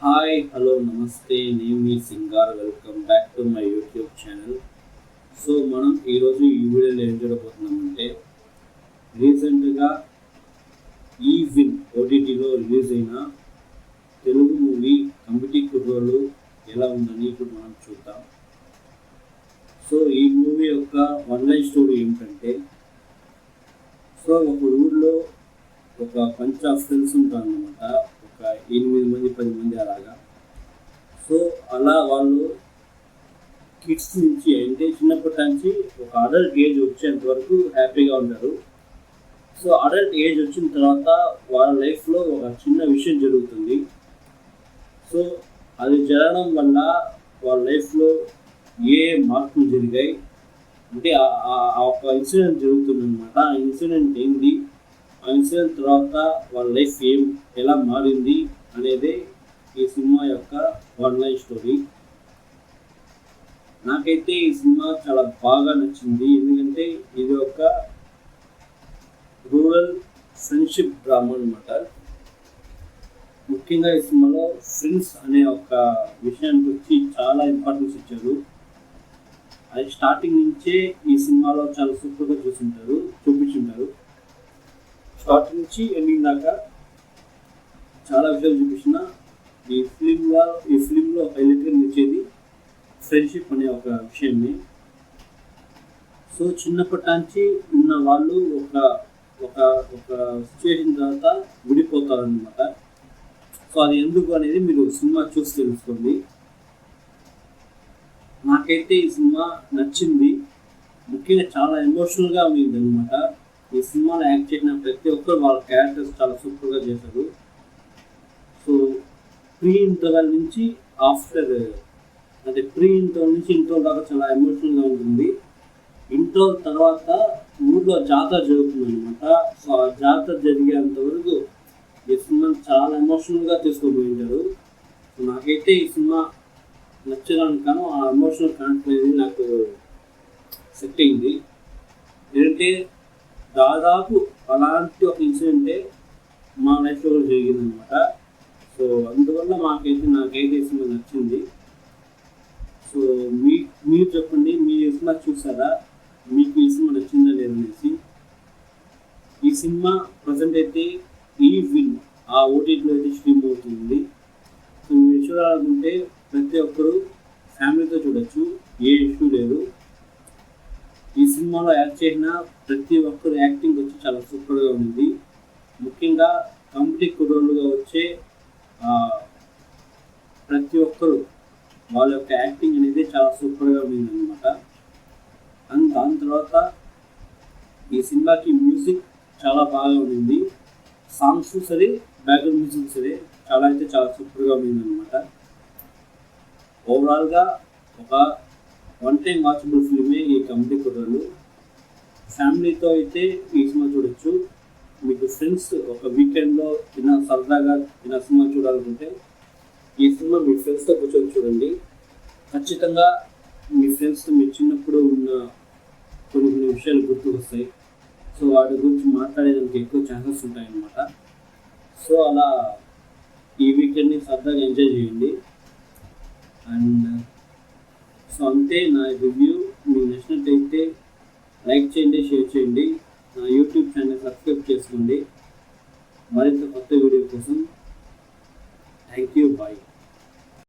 Hi hello నమస్తే నేను మీ Singar welcome back to my YouTube channel. So మనం ఈరోజు ఈ వీడియోలో ఏం చూడబోతున్నామంటే రీసెంట్గా ఈ విన్ ఓటీటీలో రిలీజ్ అయిన తెలుగు మూవీ కమిటీ కుర్రోళ్ళు ఎలా ఉందని ఇప్పుడు మనం చూద్దాం. సో ఈ మూవీ యొక్క వన్ లైన్ స్టోరీ ఏమిటంటే, సో ఒక ఊళ్ళో ఒక పంచ్ ఆఫ్ ఫ్రెండ్స్ ఉంటారన్నమాట. ఒక 8 మంది 10 మంది అలాగా. సో అలా వాళ్ళు కిడ్స్ నుంచి అంటే చిన్నప్పటి నుంచి ఒక అడల్ట్ ఏజ్ వచ్చేంత వరకు హ్యాపీగా ఉంటారు. సో అడల్ట్ ఏజ్ వచ్చిన తర్వాత వాళ్ళ లైఫ్లో ఒక చిన్న విషయం జరుగుతుంది. సో అది జరగడం వల్ల వాళ్ళ లైఫ్లో ఏ మార్పులు జరిగాయి అంటే ఒక ఇన్సిడెంట్ జరుగుతుందన్నమాట. ఆ ఇన్సిడెంట్ ఏంది, ఆ ఇన్సిడెంట్ తర్వాత వాళ్ళ లైఫ్ ఎలా మారింది అనేది ఈ సినిమా యొక్క వన్ లైన్ స్టోరీ. నాకైతే ఈ సినిమా చాలా బాగా నచ్చింది, ఎందుకంటే ఇది ఒక రూరల్ ఫ్రెండ్షిప్ డ్రామా అనమాట. ముఖ్యంగా ఈ సినిమాలో ఫ్రెండ్స్ అనే ఒక విషయానికి వచ్చి చాలా ఇంపార్టెన్స్ ఇచ్చారు. అది స్టార్టింగ్ నుంచే ఈ సినిమాలో చాలా సూపర్గా చూపించుంటారు. స్టార్టింగ్ నుంచి ఎండింగ్ దాకా చాలా విషయాలు చూపించిన ఈ ఫిలింలో హైలైట్గా నిలిచేది ఫ్రెండ్షిప్ అనే ఒక విషయాన్ని. సో చిన్నప్పటి నుంచి ఉన్న వాళ్ళు ఒక ఒక ఒక సిచ్యువేషన్ తర్వాత విడిపోతారనమాట. సో అది ఎందుకు అనేది మీరు సినిమా చూసి తెలుసుకోండి. నాకైతే ఈ సినిమా నచ్చింది, ముఖ్యంగా చాలా ఎమోషనల్గా ఉంది అనమాట. ఈ సినిమాలో యాక్ట్ చేసిన ప్రతి ఒక్కరు వాళ్ళ క్యారెక్టర్స్ చాలా సూపర్గా చేశారు. సో ప్రీ ఇంటర్వెల్ నుంచి ఆఫ్టర్ అంటే ప్రీ ఇంటర్వెల్ నుంచి ఇంటర్వెల్ దాకా చాలా ఎమోషనల్గా ఉంటుంది. ఇంటర్వెల్ తర్వాత ఊర్లో జాతర జరుగుతుంది అనమాట. సో ఆ జాతర జరిగేంత వరకు ఈ సినిమా చాలా ఎమోషనల్గా తీసుకుపోయింటారు. సో నాకైతే ఈ సినిమా నచ్చడానికి కాను ఆ ఎమోషనల్ కనెక్ట్ అనేది నాకు సెట్ అయింది. ఏంటంటే దాదాపు అలాంటి ఒక ఇన్సిడెంటే మా లైఫ్లో కూడా జరిగిందనమాట. సో అందువల్ల నాకైతే ఈ సినిమా నచ్చింది. సో మీరు చెప్పండి, మీరు ఈ సినిమా చూసారా, మీకు ఈ సినిమా నచ్చిందా లేదనేసి. ఈ సినిమా ప్రజెంట్ అయితే ఈ విన్ ఆ ఓటీటీలో అయితే స్ట్రీమ్ అవుతుంది. సో మీరు చూడాలనుకుంటే ప్రతి ఒక్కరూ ఫ్యామిలీతో చూడొచ్చు, ఏ ఇష్యూ లేదు. ఈ సినిమాలో యాక్ట్ చేసిన ప్రతి ఒక్కరు యాక్టింగ్ వచ్చి చాలా సూపర్గా ఉంది. ముఖ్యంగా కమిటీ కుర్రోళ్ళుగా వచ్చే ప్రతి ఒక్కరు వాళ్ళ యొక్క యాక్టింగ్ అనేది చాలా సూపర్గా ఉంది అనమాట. అండ్ దాని తర్వాత ఈ సినిమాకి మ్యూజిక్ చాలా బాగా ఉంది. సాంగ్స్ సరే, బ్యాక్గ్రౌండ్ మ్యూజిక్ సరే చాలా సూపర్గా ఉంది అనమాట. ఓవరాల్గా ఒక వన్ టైం వాచబుల్ ఫిల్మే ఈ కమిటీ కుర్రోళ్ళు. ఫ్యామిలీతో అయితే ఈ సినిమా చూడొచ్చు. మీకు ఫ్రెండ్స్ ఒక వీకెండ్లో సరదాగా సినిమా చూడాలనుకుంటే ఈ సినిమా మీ ఫ్రెండ్స్తో కూర్చొని చూడండి. ఖచ్చితంగా మీ ఫ్రెండ్స్తో మీరు చిన్నప్పుడు ఉన్న కొన్ని విషయాలు గుర్తుకొస్తాయి. సో వాటి గురించి మాట్లాడేదానికి ఎక్కువ ఛాన్సెస్ ఉంటాయన్నమాట. సో అలా ఈ వీకెండ్ని సరదాగా ఎంజాయ్ చేయండి. అండ్ సో అంతే నా రివ్యూ. మీకు నచ్చినట్టయితే లైక్ చేయండి, షేర్ చేయండి, నా యూట్యూబ్ ఛానల్ సబ్స్క్రైబ్ చేసుకోండి మరింత కొత్త వీడియో కోసం. Thank you, bye.